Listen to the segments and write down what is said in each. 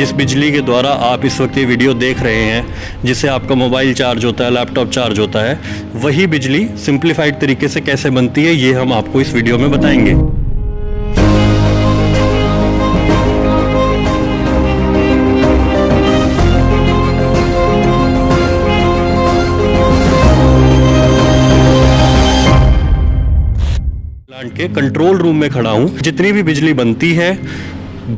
जिस बिजली के द्वारा आप इस वक्त ये वीडियो देख रहे हैं, जिससे आपका मोबाइल चार्ज होता है, लैपटॉप चार्ज होता है, वही बिजली सिंप्लीफाइड तरीके से कैसे बनती है ये हम आपको इस वीडियो में बताएंगे। प्लांट के कंट्रोल रूम में खड़ा हूं। जितनी भी बिजली बनती है,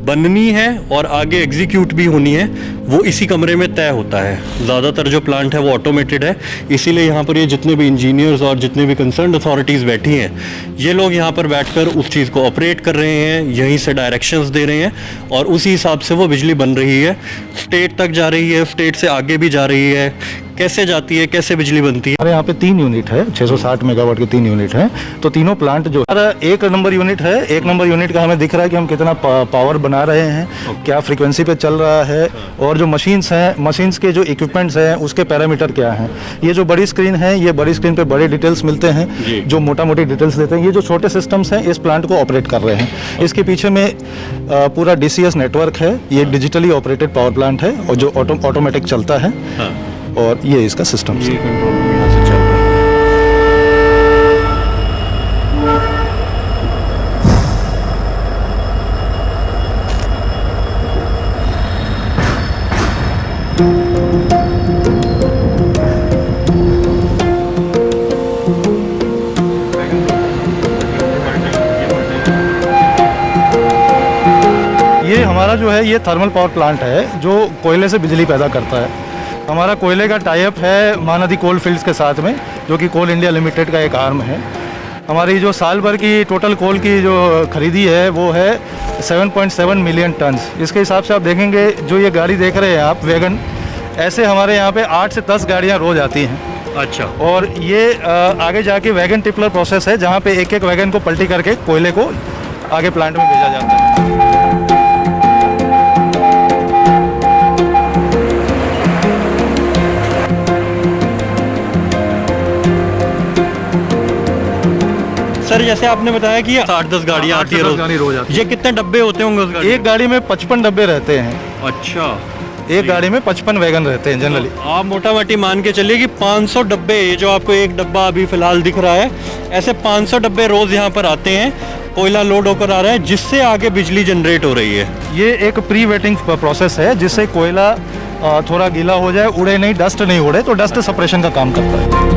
बननी है और आगे एग्जीक्यूट भी होनी है, वो इसी कमरे में तय होता है। ज़्यादातर जो प्लांट है वो ऑटोमेटेड है, इसीलिए यहाँ पर ये जितने भी इंजीनियर्स और जितने भी कंसर्न्ड अथॉरिटीज़ बैठी हैं, ये लोग यहाँ पर बैठकर उस चीज़ को ऑपरेट कर रहे हैं, यहीं से डायरेक्शंस दे रहे हैं और उसी हिसाब से वो बिजली बन रही है। स्टेट तक जा रही है, स्टेट से आगे भी जा रही है। कैसे जाती है, कैसे बिजली बनती है? हमारे यहाँ पे 3 यूनिट है, 660 मेगावाट के 3 यूनिट हैं। तो तीनों प्लांट जो है, एक नंबर यूनिट है, एक नंबर यूनिट का हमें दिख रहा है कि हम कितना पावर बना रहे हैं, क्या फ्रीक्वेंसी पे चल रहा है, और जो मशीन्स हैं, मशीन्स के जो इक्विपमेंट्स हैं उसके पैरामीटर क्या हैं। ये जो बड़ी स्क्रीन है, ये बड़ी स्क्रीन पे बड़े डिटेल्स मिलते हैं जो मोटा मोटी डिटेल्स देते हैं। ये जो छोटे सिस्टम्स हैं इस प्लांट को ऑपरेट कर रहे हैं। इसके पीछे में पूरा DCS नेटवर्क है, ये डिजिटली ऑपरेटेड पावर प्लांट है और जो ऑटोमेटिक चलता है। और ये इसका सिस्टम से कंट्रोल यहाँ से चल रहा है। ये हमारा जो है ये थर्मल पावर प्लांट है जो कोयले से बिजली पैदा करता है। हमारा कोयले का टाई अप है महानदी कोल फील्ड्स के साथ में, जो कि कोल इंडिया लिमिटेड का एक आर्म है। हमारी जो साल भर की टोटल कोल की जो खरीदी है वो है 7.7 मिलियन टन्स। इसके हिसाब से आप देखेंगे, जो ये गाड़ी देख रहे हैं आप, वैगन, ऐसे हमारे यहाँ पे 8 से 10 गाड़ियाँ रोज़ आती हैं। अच्छा। और ये आगे जाके वैगन टिपलर प्रोसेस है, जहाँ पे एक एक वैगन को पलटी करके कोयले को आगे प्लांट में भेजा जाता है। सर, जैसे आपने बताया कि 8-10 गाड़ियाँ आती है रोज, ये कितने डब्बे होते होंगे उस गाड़ी? एक गाड़ी में 55 डब्बे रहते हैं। अच्छा। एक गाड़ी में 55 वैगन रहते हैं जनरली। तो आप मोटा मोटी मान के चलिए कि 500 डब्बे, ये जो आपको एक डब्बा अभी फिलहाल दिख रहा है, ऐसे 500 डब्बे रोज यहाँ पर आते हैं, कोयला लोड होकर आ रहा है, जिससे आगे बिजली जनरेट हो रही है। ये एक प्री वेटिंग प्रोसेस है, जिससे कोयला थोड़ा गीला हो जाए, उड़े नहीं, डस्ट नहीं उड़े, तो डस्ट सेपरेशन का काम करता है।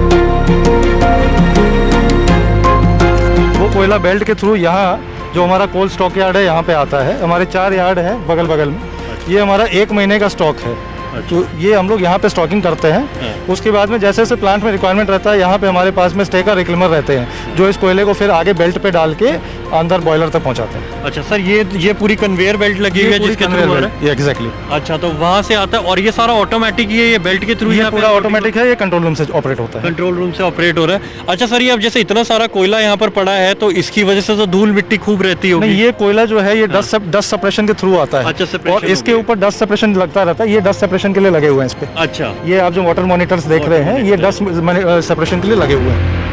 वो कोयला बेल्ट के थ्रू यहाँ जो हमारा कोल स्टॉक यार्ड है यहाँ पे आता है। हमारे 4 यार्ड है बगल बगल में। ये हमारा 1 महीने का स्टॉक है। तो ये हम लोग यहाँ पे स्टॉकिंग करते हैं। उसके बाद में जैसे जैसे प्लांट में रिक्वायरमेंट रहता है, यहाँ पे हमारे पास में स्टेकर रिक्लेमर रहते हैं, जो इस कोयले को फिर आगे बेल्ट पे डाल के अंदर बॉयलर तक पहुँचाते हैं। अच्छा सर, ये पूरी कन्वेयर बेल्ट लगी हुई है जिसके थ्रू हो रहा है? एग्जैक्टली। अच्छा, तो वहाँ से आता है और ये सारा ऑटोमेटिक ही है, ये बेल्ट के थ्रू? ये पूरा ऑटोमेटिक है, ये कंट्रोल रूम से ऑपरेट होता है। कंट्रोल रूम से ऑपरेट हो रहा है। अच्छा सर, ये अब जैसे इतना सारा कोयला यहाँ पर पड़ा है, तो इसकी वजह से तो धूल मिट्टी खूब रहती होगी? नहीं, ये कोयला जो है ये डस्ट सेपरेशन के थ्रू आता है। अच्छा, और इसके ऊपर डस्ट सेपरेशन लगता रहता है। ये डस्ट सेपरेशन के लिए लगे हुए हैं इस पे। अच्छा। ये आप जो वाटर मॉनिटर्स देख रहे हैं, ये डस्ट सेपरेशन के लिए लगे हुए हैं।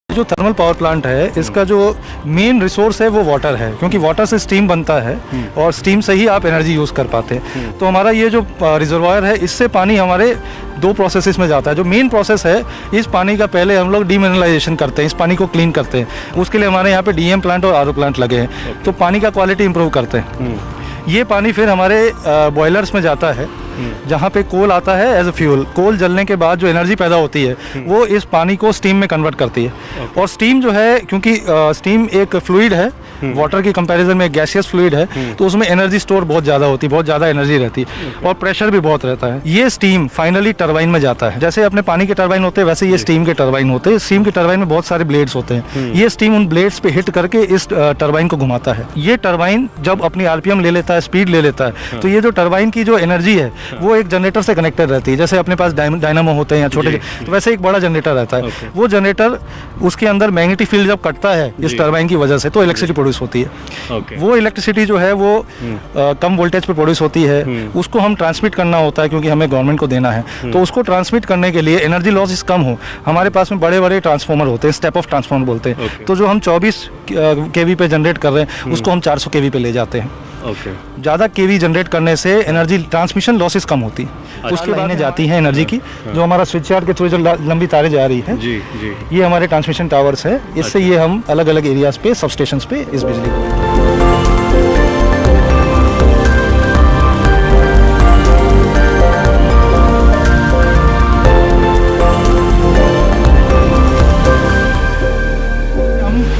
जो थर्मल पावर प्लांट है, इसका जो मेन रिसोर्स है वो वाटर है, क्योंकि वाटर से स्टीम बनता है और स्टीम से ही आप एनर्जी यूज़ कर पाते हैं। तो हमारा ये जो रिजर्वायर है, इससे पानी हमारे 2 प्रोसेसेस में जाता है। जो मेन प्रोसेस है, इस पानी का पहले हम लोग डीमिनरलाइजेशन करते हैं, इस पानी को क्लीन करते हैं। उसके लिए हमारे यहाँ पे DM प्लांट और RO प्लांट लगे हैं, तो पानी का क्वालिटी इंप्रूव करते हैं। ये पानी फिर हमारे बॉयलर्स में जाता है, जहाँ पे कोल आता है एज ए फ्यूल। कोल जलने के बाद जो एनर्जी पैदा होती है वो इस पानी को स्टीम में कन्वर्ट करती है। और स्टीम जो है, क्योंकि स्टीम एक फ्लूइड है, वाटर की कंपैरिजन में गैसियस फ्लूइड है, तो उसमें एनर्जी स्टोर बहुत ज़्यादा होती है, बहुत ज़्यादा एनर्जी रहती है और प्रेशर भी बहुत रहता है। ये स्टीम फाइनली टरबाइन में जाता है। जैसे अपने पानी के टरबाइन होते हैं वैसे ये स्टीम के टरबाइन होते हैं। स्टीम के टरबाइन में बहुत सारे ब्लेड्स होते हैं। ये स्टीम उन ब्लेड्स पे हिट करके इस टरबाइन को घुमाता है। ये टरबाइन जब अपनी आरपीएम ले लेता है, स्पीड ले लेता है, तो ये जो टरबाइन की जो एनर्जी है वो एक जनरेटर से कनेक्टेड रहती है। जैसे अपने पास डायनामो होते हैं या छोटे, तो वैसे एक बड़ा जनरेटर रहता है। वो जनरेटर, उसके अंदर मैग्नेटिक फील्ड जब कटता है इस टरबाइन की वजह से, तो इलेक्ट्रिसिटी प्रोड्यूस होती है। वो इलेक्ट्रिसिटी जो है वो कम वोल्टेज पे प्रोड्यूस होती है। उसको हम ट्रांसमिट करना होता है क्योंकि हमें गवर्नमेंट को देना है। तो उसको ट्रांसमिट करने के लिए एनर्जी लॉसेस कम हो, हमारे पास में बड़े बड़े ट्रांसफार्मर होते हैं, स्टेप ऑफ ट्रांसफार्मर बोलते हैं। तो जो हम 24 केवी पे जनरेट कर रहे हैं उसको हम 400 केवी पे ले जाते हैं। ज़्यादा केवी जनरेट करने से एनर्जी ट्रांसमिशन लॉसेस कम होती है। उसके बाद जाती है एनर्जी की, जो हमारा स्विच यार्ड के थ्रू जो लंबी तारें जा रही है, ये हमारे ट्रांसमिशन टावर्स है। इससे ये हम अलग अलग एरियाज पे, सब स्टेशंस पे इस बिजली को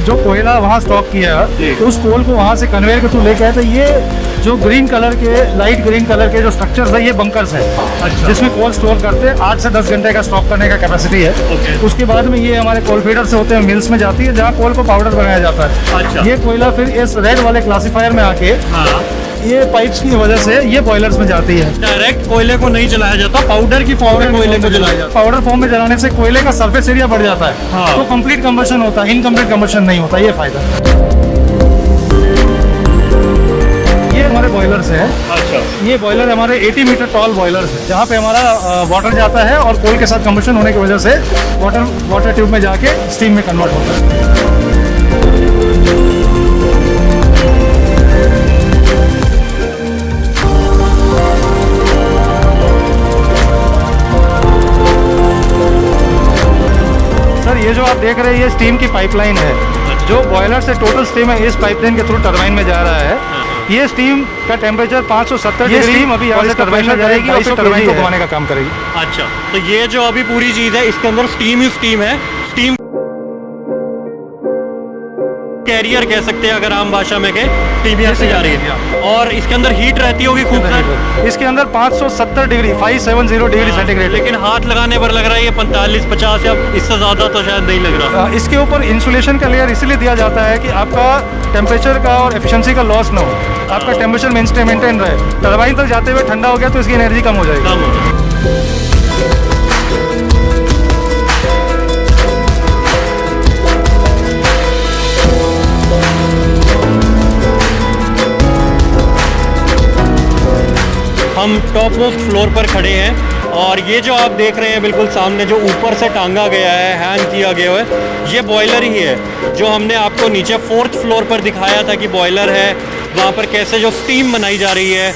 जो कोयला वहाँ स्टॉक किया है, तो उस कोल को वहाँ से कन्वेयर के थ्रू लेके आए। तो ये जो ग्रीन कलर के, लाइट ग्रीन कलर के जो स्ट्रक्चर्स है, ये बंकर्स है। अच्छा। जिसमें कोल स्टोर करते हैं। 8 से 10 घंटे का स्टॉक करने का कैपेसिटी है। उसके बाद में ये हमारे कोल फीडर से होते हैं, मिल्स में जाती है जहाँ कोल को पाउडर बनाया जाता है। अच्छा। ये कोयला फिर इस रेड वाले क्लासीफायर में आके ये पाइप्स की वजह से ये बॉयलर्स में जाती है। डायरेक्ट कोयले को नहीं जलाया जाता, पाउडर की फॉर्म में कोयले को जलाया जाता है। पाउडर फॉर्म में जलाने से कोयले का सरफेस एरिया बढ़ जाता है। हाँ। तो कंप्लीट कंबशन होता है, इनकम्प्लीट कंबशन नहीं होता। ये फायदा ये हमारे बॉयलर्स है। अच्छा। ये बॉयलर हमारे 80 मीटर टॉल बॉयलर्स है, जहाँ पे हमारा वाटर जाता है और कोल के साथ कंबशन होने की वजह से वाटर ट्यूब में जाके स्टीम में कन्वर्ट होता है। ये जो आप देख रहे हैं ये स्टीम की पाइपलाइन है। जो बॉयलर से टोटल स्टीम है इस पाइपलाइन के थ्रू टरबाइन में जा रहा है। ये स्टीम का टेम्परेचर 570 डिग्री। स्टीम अभी यहाँ से टरबाइन में जाएगी और फिर टरबाइन को घुमाने का काम करेगी। अच्छा, तो ये जो अभी पूरी चीज है इसके अंदर स्टीम ही स्टीम है। स्टीम कैरियर कह सकते हैं अगर आम भाषा में कहें, स्टीम यहाँ से जा रही है और इसके अंदर हीट रहती होगी खूब सारी। इसके अंदर 570 डिग्री 570 डिग्री सेंटीग्रेड। लेकिन हाथ लगाने पर लग रहा है ये 45-50 या इससे ज्यादा तो शायद नहीं लग रहा। इसके ऊपर इंसुलेशन का लेयर इसलिए दिया जाता है कि आपका टेम्परेचर का और एफिशिएंसी का लॉस ना हो, आपका टेम्परेचर मेंटेन रहे। टरबाइन तक जाते हुए ठंडा हो गया तो इसकी एनर्जी कम हो जाएगी। हम टॉप मोस्ट फ्लोर पर खड़े हैं और ये जो आप देख रहे हैं बिल्कुल सामने जो ऊपर से टांगा गया है, हैंग किया गया है, ये बॉयलर ही है जो हमने आपको नीचे 4th फ्लोर पर दिखाया था कि बॉयलर है। वहाँ पर कैसे जो स्टीम बनाई जा रही है,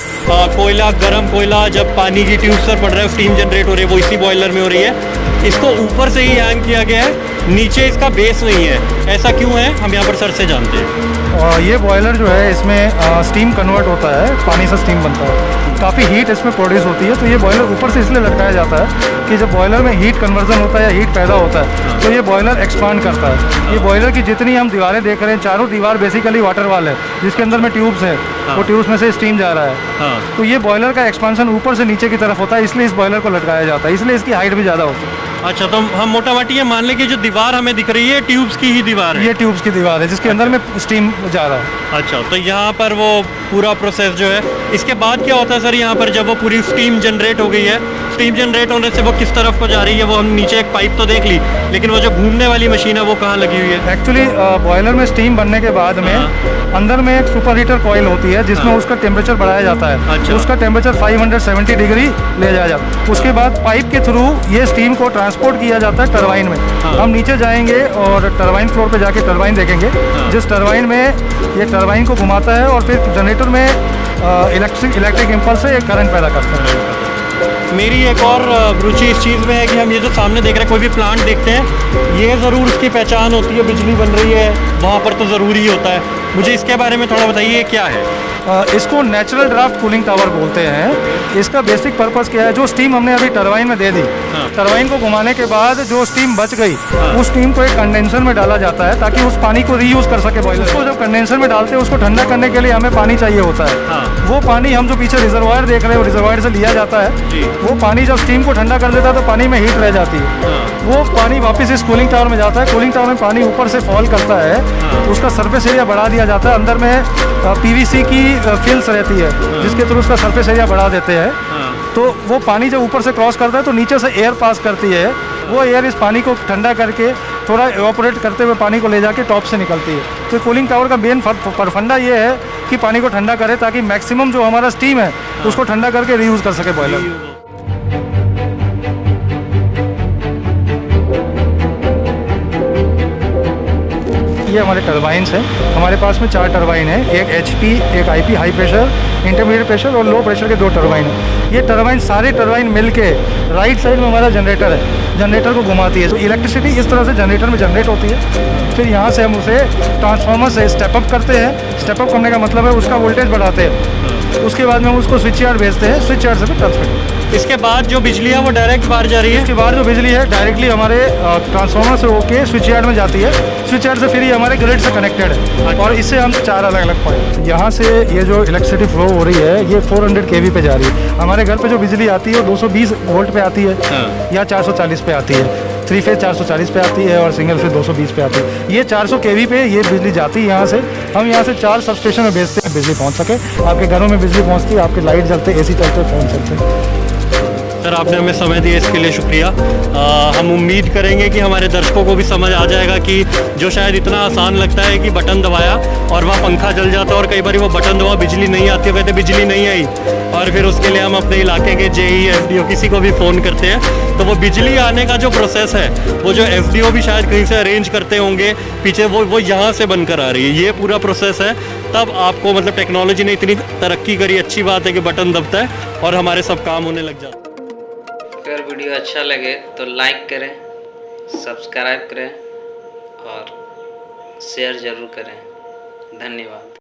कोयला, गर्म कोयला जब पानी की ट्यूब पर पड़ रहा है, स्टीम जनरेट हो रही है, वो इसी बॉयलर में हो रही है। इसको ऊपर से ही हैंग किया गया है, नीचे इसका बेस नहीं है। ऐसा क्यों है हम यहाँ पर सर से जानते हैं। ये बॉयलर जो है इसमें स्टीम कन्वर्ट होता है, पानी से स्टीम बनता है, काफ़ी हीट इसमें प्रोड्यूस होती है। तो ये बॉयलर ऊपर से इसलिए लटकाया जाता है कि जब बॉयलर में हीट कन्वर्जन होता है या हीट पैदा होता है तो ये बॉयलर एक्सपांड करता है। ये बॉयलर की जितनी हम दीवारें देख रहे हैं, चारों दीवार बेसिकली वाटर वाल है जिसके अंदर में ट्यूब्स है। वो ट्यूब्स में से स्टीम जा रहा है। तो ये बॉयलर का एक्सपांशन ऊपर से नीचे की तरफ होता है, इसलिए इस बॉयलर को लटकाया जाता है, इसलिए इसकी हाइट भी ज़्यादा होती है। अच्छा, तो हम मोटा मोटी ये मान लें कि जो दीवार हमें दिख रही है ट्यूब्स की ही दीवार है। ये ट्यूब्स की दीवार है जिसके अंदर में स्टीम जा रहा है। अच्छा, तो यहाँ पर वो पूरा प्रोसेस जो है, इसके बाद क्या होता है सर यहाँ पर जब वो पूरी स्टीम जनरेट हो गई है, स्टीम जनरेट होने से वो किस तरफ को जा रही है? वो हम नीचे एक पाइप तो देख ली, लेकिन वो जो घूमने वाली मशीन है वो कहाँ लगी हुई है? एक्चुअली बॉयलर में स्टीम बनने के बाद में अंदर में एक सुपर हीटर कॉइल होती है जिसमें उसका टेम्परेचर बढ़ाया जाता है। अच्छा। उसका टेम्परेचर 570 डिग्री ले जाया जाता है। उसके बाद पाइप के थ्रू ये स्टीम को ट्रांसपोर्ट किया जाता है टरबाइन में। हम नीचे जाएंगे और टरबाइन फ्लोर पे जाके टरबाइन देखेंगे, जिस टरबाइन में ये टरबाइन को घुमाता है और फिर जनरेटर में इलेक्ट्रिक इम्पल्स से एक करंट पैदा करता है। मेरी एक और रुचि इस चीज़ में है कि हम ये जो सामने देख रहे हैं, कोई भी प्लांट देखते हैं, ये ज़रूर उसकी पहचान होती है, बिजली बन रही है वहाँ पर तो ज़रूरी होता है, मुझे इसके बारे में थोड़ा बताइए, ये क्या है? इसको नेचुरल ड्राफ्ट कूलिंग टावर बोलते हैं। इसका बेसिक पर्पस क्या है, जो स्टीम हमने अभी टरबाइन में दे दी, हाँ। टरबाइन को घुमाने के बाद जो स्टीम बच गई, उस स्टीम को एक कंडेंसर में डाला जाता है ताकि उस पानी को रीयूज कर सके बॉयलर। उसको जब कंडेंसर में डालते हैं, उसको ठंडा करने के लिए हमें पानी चाहिए होता है। हाँ। वो पानी हम जो पीछे रिजर्वायर देख रहे हैं, वो रिजर्वायर से लिया जाता है। जी। वो पानी जब स्टीम को ठंडा कर देता है तो पानी में हीट रह जाती है। हाँ। वो पानी वापस इस कूलिंग टावर में जाता है। कूलिंग टावर में पानी ऊपर से फॉल करता है, उसका सरफेस एरिया बढ़ा दिया जाता है। अंदर में पीवीसी की फिल्स रहती है, जिसके थ्रू उसका सरफेस एरिया बढ़ा देते हैं। तो वो पानी जब ऊपर से क्रॉस करता है तो नीचे से एयर पास करती है। वो एयर इस पानी को ठंडा करके थोड़ा एवापोरेट करते हुए पानी को ले जाके टॉप से निकलती है। तो कूलिंग टावर का मेन परफंडा ये है कि पानी को ठंडा करे ताकि मैक्सिमम जो हमारा स्टीम है उसको ठंडा करके रीयूज कर सके बॉयलर। ये हमारे टरबाइन्स हैं। हमारे पास में 4 टरबाइन है, एक HP, एक IP high pressure, intermediate pressure और लो प्रेशर के 2 टरबाइन हैं। ये टरबाइन सारे टरबाइन मिलके राइट साइड में हमारा जनरेटर है, जनरेटर को घुमाती है। तो इलेक्ट्रिसिटी इस तरह से जनरेटर में जनरेट होती है। फिर यहाँ से हम उसे ट्रांसफार्मर से स्टेप अप करते हैं। स्टेप अप करने का मतलब है उसका वोल्टेज बढ़ाते हैं। उसके बाद में हम उसको स्विच यार्ड भेजते हैं, स्विच यार्ड से फिर ट्रांसफर। इसके बाद जो बिजली है वो डायरेक्ट बाहर जा रही है? इसके बाद जो बिजली है डायरेक्टली हमारे ट्रांसफार्मर से होके स्विच यार्ड में जाती है। स्विच यार्ड से फिर ये हमारे ग्रिड से कनेक्टेड है और इससे हम 4 अलग अलग पॉइंट। यहाँ से ये जो इलेक्ट्रिसिटी फ्लो हो रही है ये 400 kV पे जा रही है। हमारे घर पे जो बिजली आती है वो 220 वोल्ट पे आती है या 440 पे आती है। 3 फेज 440 पे आती है और सिंगल फेज 220 पे आती है। ये 400 kV पे ये बिजली जाती है यहाँ से। हम यहाँ से 4 सब स्टेशन में भेजते हैं, बिजली पहुँच सके। आपके घरों में बिजली पहुँचती है, आपके लाइट जलते, AC चलते, फ़ोन चलते। सर, आपने हमें समय दिया इसके लिए शुक्रिया। हम उम्मीद करेंगे कि हमारे दर्शकों को भी समझ आ जाएगा कि जो शायद इतना आसान लगता है कि बटन दबाया और वह पंखा जल जाता है और कई बार वो बटन दबा बिजली नहीं आती है, कहते बिजली नहीं आई और फिर उसके लिए हम अपने इलाके के JE FDO किसी को भी फ़ोन करते हैं। तो वो बिजली आने का जो प्रोसेस है, वो जो FDO भी शायद कहीं से अरेंज करते होंगे पीछे, वो यहाँ से बनकर आ रही है। ये पूरा प्रोसेस है, तब आपको मतलब टेक्नोलॉजी ने इतनी तरक्की करी। अच्छी बात है कि बटन दबता है और हमारे सब काम होने लग जाते हैं। अगर वीडियो अच्छा लगे तो लाइक करें, सब्सक्राइब करें और शेयर ज़रूर करें। धन्यवाद।